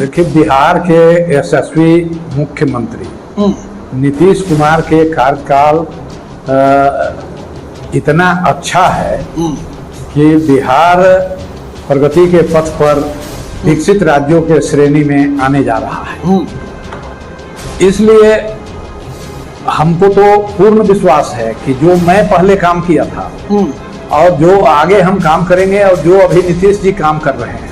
देखिए, बिहार के यशस्वी मुख्यमंत्री नीतीश कुमार के कार्यकाल इतना अच्छा है कि बिहार प्रगति के पथ पर विकसित राज्यों के श्रेणी में आने जा रहा है। इसलिए हमको तो पूर्ण विश्वास है कि जो मैं पहले काम किया था और जो आगे हम काम करेंगे और जो अभी नीतीश जी काम कर रहे हैं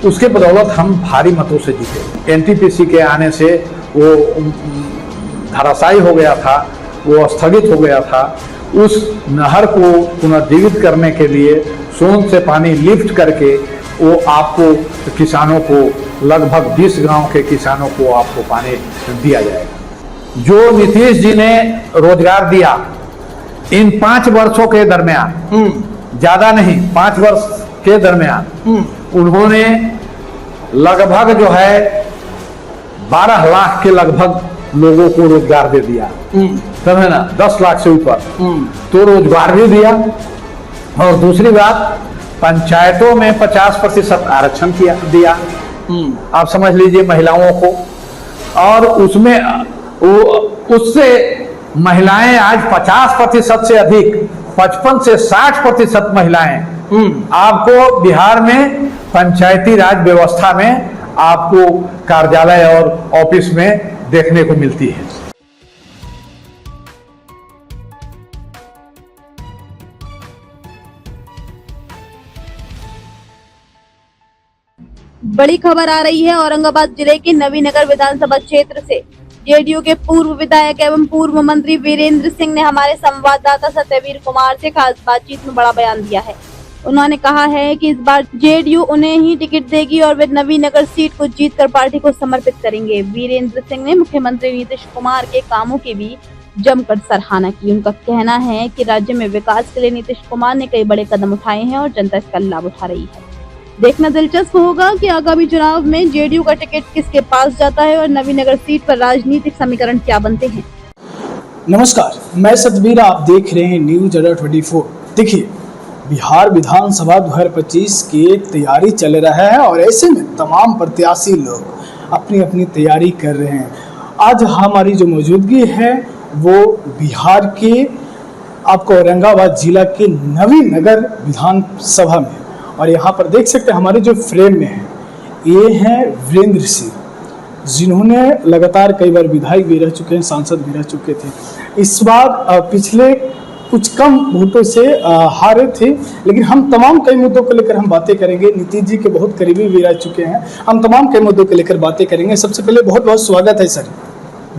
उसके बदौलत हम भारी मतों से जीते। एनटीपीसी के आने से वो धराशायी हो गया था, वो स्थगित हो गया था। उस नहर को पुनर्जीवित करने के लिए सोन से पानी लिफ्ट करके वो आपको किसानों को लगभग 20 गांव के किसानों को आपको पानी दिया जाएगा। जो नीतीश जी ने रोजगार दिया इन 5 वर्षों के दरमियान, ज्यादा नहीं 5 वर्ष के दरमियान उन्होंने लगभग जो है 12 लाख के लगभग लोगों को रोजगार दे दिया, समझे ना, 10 लाख से ऊपर तो रोजगार भी दिया। और दूसरी बात, पंचायतों में 50% आरक्षण दिया, आप समझ लीजिए महिलाओं को। और उसमें उससे महिलाएं आज 50% से अधिक 55 से 60% महिलाएं आपको बिहार में पंचायती राज व्यवस्था में आपको कार्यालय और ऑफिस में देखने को मिलती है। बड़ी खबर आ रही है औरंगाबाद जिले के नवीनगर विधानसभा क्षेत्र से। जेडीयू के पूर्व विधायक एवं पूर्व मंत्री वीरेंद्र सिंह ने हमारे संवाददाता सत्यवीर कुमार से खास बातचीत में बड़ा बयान दिया है। उन्होंने कहा है कि इस बार जेडीयू उन्हें ही टिकट देगी और वे नवीनगर सीट को जीतकर पार्टी को समर्पित करेंगे। वीरेंद्र सिंह ने मुख्यमंत्री नीतीश कुमार के कामों की भी जमकर सराहना की। उनका कहना है कि राज्य में विकास के लिए नीतीश कुमार ने कई बड़े कदम उठाए हैं और जनता इसका लाभ उठा रही है। देखना दिलचस्प होगा कि आगामी चुनाव में जेडीयू का टिकट किसके पास जाता है और नवीनगर सीट पर राजनीतिक समीकरण क्या बनते हैं। नमस्कार, मैं सतवीर, आप देख रहे हैं न्यूज अड्डा 24। देखिए, बिहार विधानसभा 2025 की तैयारी चल रहा है और ऐसे में तमाम प्रत्याशी लोग अपनी अपनी तैयारी कर रहे हैं। आज हमारी जो मौजूदगी है वो बिहार के आपको औरंगाबाद जिला के नवीनगर विधानसभा में, और यहाँ पर देख सकते हैं हमारे जो फ्रेम में है ये हैं वीरेंद्र सिंह, जिन्होंने लगातार कई बार विधायक भी रह चुके हैं, सांसद भी रह चुके थे। इस बार पिछले कुछ कम वोटों से हारे थे, लेकिन हम तमाम कई मुद्दों को लेकर हम बातें करेंगे। नीतीश जी के बहुत करीबी भी रह चुके हैं, हम तमाम कई मुद्दों को लेकर बातें करेंगे। सबसे पहले बहुत बहुत स्वागत है सर।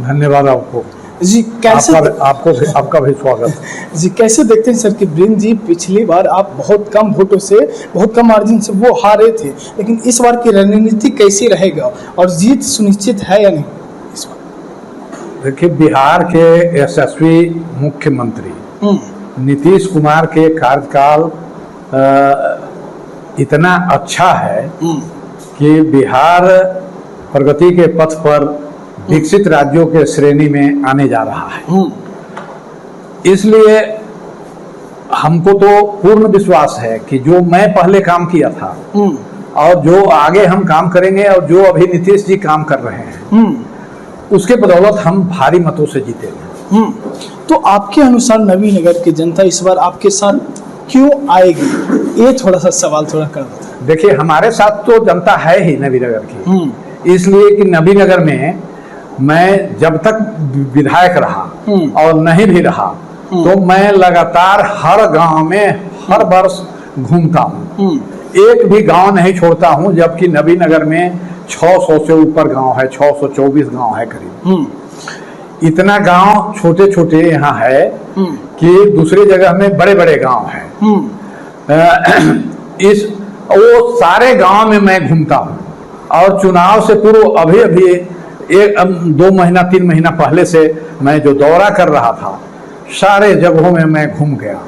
धन्यवाद आपको जी। कैसे आपका भी स्वागत जी। कैसे देखते हैं सर कि वीरेंद्र जी पिछली बार आप बहुत कम वोटों से, बहुत कम मार्जिन से वो हारे थे, लेकिन इस बार की रणनीति कैसी रहेगा और जीत सुनिश्चित है या नहीं इस बार? देखिए, बिहार के यशस्वी मुख्यमंत्री नीतीश कुमार के कार्यकाल इतना अच्छा है कि बिहार प्रगति के पथ पर विकसित राज्यों के श्रेणी में आने जा रहा है। इसलिए हमको तो पूर्ण विश्वास है कि जो मैं पहले काम किया था और जो आगे हम काम करेंगे और जो अभी नीतीश जी काम कर रहे हैं उसके बदौलत हम भारी मतों से जीतेंगे। तो आपके अनुसार नवीनगर की जनता इस बार आपके साथ क्यों आएगी, ये थोड़ा सा सवाल थोड़ा कर देता है। देखिए, हमारे साथ तो जनता है ही नवीनगर की, इसलिए कि नवीनगर में मैं जब तक विधायक रहा और नहीं भी रहा तो मैं लगातार हर गांव में हर वर्ष घूमता हूँ, एक भी गांव नहीं छोड़ता हूँ। जबकि नवीनगर में 600 से ऊपर गांव है, 624 गांव है करीब। इतना गांव छोटे छोटे यहाँ है कि दूसरी जगह में बड़े बड़े गांव हैं। वो सारे गांव में मैं घूमता हूँ और चुनाव से पूर्व अभी 2 महीना 3 महीना पहले से मैं जो दौरा कर रहा था सारे जगहों में मैं घूम गया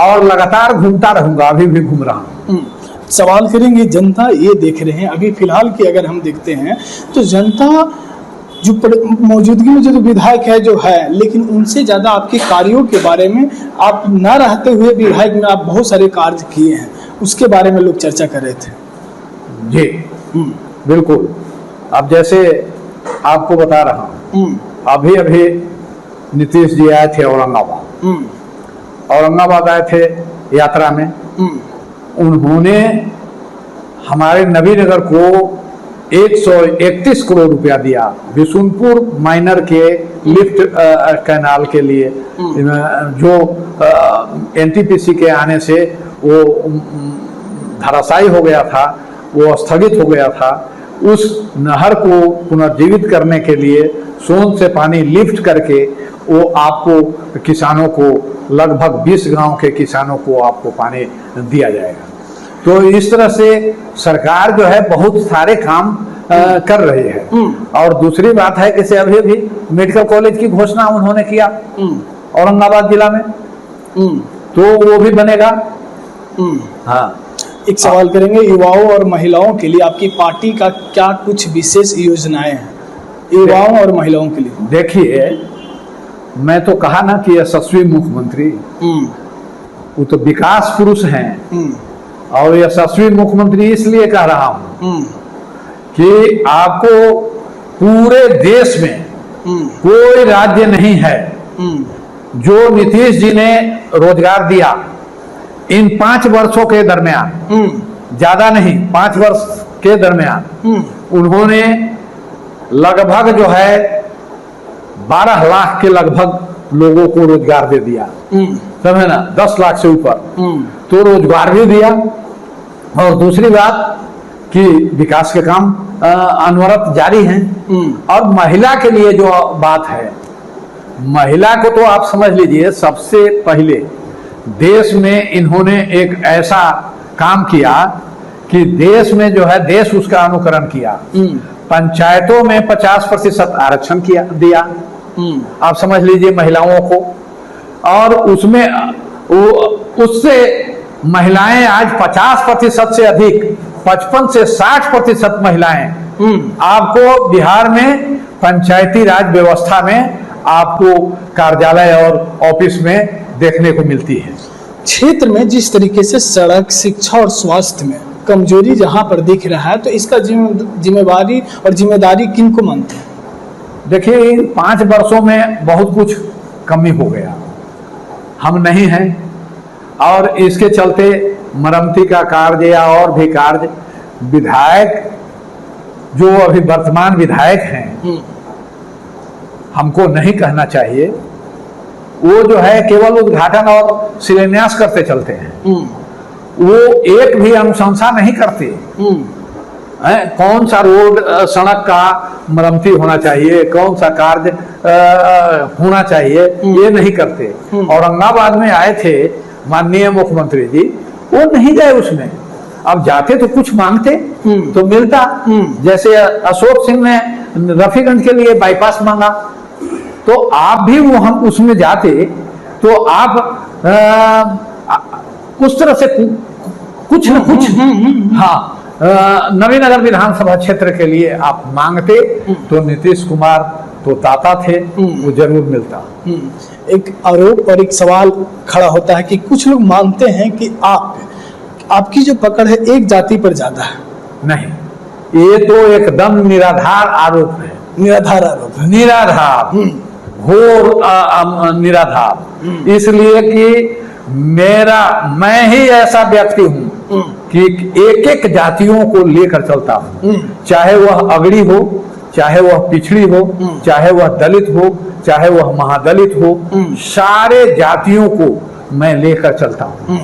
और लगातार घूमता रहूंगा, अभी भी घूम रहा हूँ। सवाल करेंगे, जनता ये देख रहे हैं अभी फिलहाल की अगर हम देखते हैं तो जनता जो मौजूदगी में जो विधायक है जो है, लेकिन उनसे ज़्यादा आपके कार्यों के बारे में, आप न रहते हुए विधायक में आप बहुत सारे कार्य किए हैं, उसके बारे में लोग चर्चा कर रहे थे। जी, बिल्कुल। अब जैसे आपको बता रहा हूँ, अभी अभी नीतीश जी आए थे औरंगाबाद। औरंगाबाद आए थे यात्रा में। उन्होंने हमारे नवीनगर को 131 करोड़ रुपया दिया बिशुनपुर माइनर के लिफ्ट कैनाल के लिए, जो एनटीपीसी के आने से वो धराशायी हो गया था, वो स्थगित हो गया था। उस नहर को पुनर्जीवित करने के लिए सोन से पानी लिफ्ट करके वो आपको किसानों को, लगभग 20 गांव के किसानों को आपको पानी दिया जाएगा। तो इस तरह से सरकार जो है बहुत सारे काम कर रही है। और दूसरी बात है कि अभी अभी मेडिकल कॉलेज की घोषणा उन्होंने किया औरंगाबाद जिला में, तो वो भी बनेगा। हाँ, एक सवाल करेंगे, युवाओं और महिलाओं के लिए आपकी पार्टी का क्या कुछ विशेष योजनाएं हैं युवाओं और महिलाओं के लिए? देखिए, मैं तो कहा ना कि यशस्वी मुख्यमंत्री, वो तो विकास पुरुष हैं। और यशस्वी मुख्यमंत्री इसलिए कह रहा हूं कि आपको पूरे देश में कोई राज्य नहीं है जो नीतीश जी ने रोजगार दिया इन 5 वर्षों के दरमियान, ज्यादा नहीं, 5 वर्ष के दरमियान उन्होंने लगभग जो है 12 लाख के लगभग लोगों को रोजगार दे दिया, समझे ना, 10 लाख से ऊपर तो रोजगार भी दिया। और दूसरी बात कि विकास के काम अनवरत जारी हैं। और महिला के लिए जो बात है, महिला को तो आप समझ लीजिए, सबसे पहले देश में इन्होंने एक ऐसा काम किया कि देश में जो है, देश उसका अनुकरण किया। पंचायतों में 50% आरक्षण दिया, आप समझ लीजिए, महिलाओं को। और उसमें उससे महिलाएं आज 50% से अधिक, 55 से 60% महिलाएं आपको बिहार में पंचायती राज व्यवस्था में आपको कार्यालय और ऑफिस में देखने को मिलती है। क्षेत्र में जिस तरीके से सड़क, शिक्षा और स्वास्थ्य में कमजोरी जहां पर दिख रहा है, तो इसका जिम्मेवारी और जिम्मेदारी किन को मानते हैं? देखिए, इन 5 वर्षों में बहुत कुछ कमी हो गया, हम नहीं हैं। और इसके चलते मरम्मती का कार्य या और भी कार्य, विधायक जो अभी वर्तमान विधायक हैं, हमको नहीं कहना चाहिए, वो जो है केवल उद्घाटन और शिलान्यास करते चलते हैं। वो एक भी अनुशंसा नहीं करते। कौन सा रोड, सड़क का मरम्मती होना चाहिए, कौन सा कार्य होना चाहिए, ये नहीं करते। औरंगाबाद में आए थे माननीय मुख्यमंत्री जी, वो नहीं गए उसमें। अब जाते तो कुछ मांगते तो मिलता। जैसे अशोक सिंह ने रफीगंज के लिए बाईपास मांगा, तो आप भी वो हम उसमें जाते तो आप उस तरह से कुछ न कुछ, हाँ, नवीनगर विधानसभा क्षेत्र के लिए आप मांगते तो नीतीश कुमार तो दाता थे, वो जरूर मिलता। एक आरोप और एक सवाल खड़ा होता है कि कुछ लोग मानते हैं कि आपकी जो पकड़ है एक जाति पर ज्यादा है। नहीं, ये तो एकदम निराधार आरोप है। निराधार आरोप है, निराधार, घोर निराधार। इसलिए कि मैं ही ऐसा व्यक्ति हूं कि एक एक जातियों को लेकर चलता हूं, चाहे वह अगड़ी हो, चाहे वह पिछड़ी हो, चाहे वह दलित हो, चाहे वह महादलित हो, सारे जातियों को मैं लेकर चलता हूं।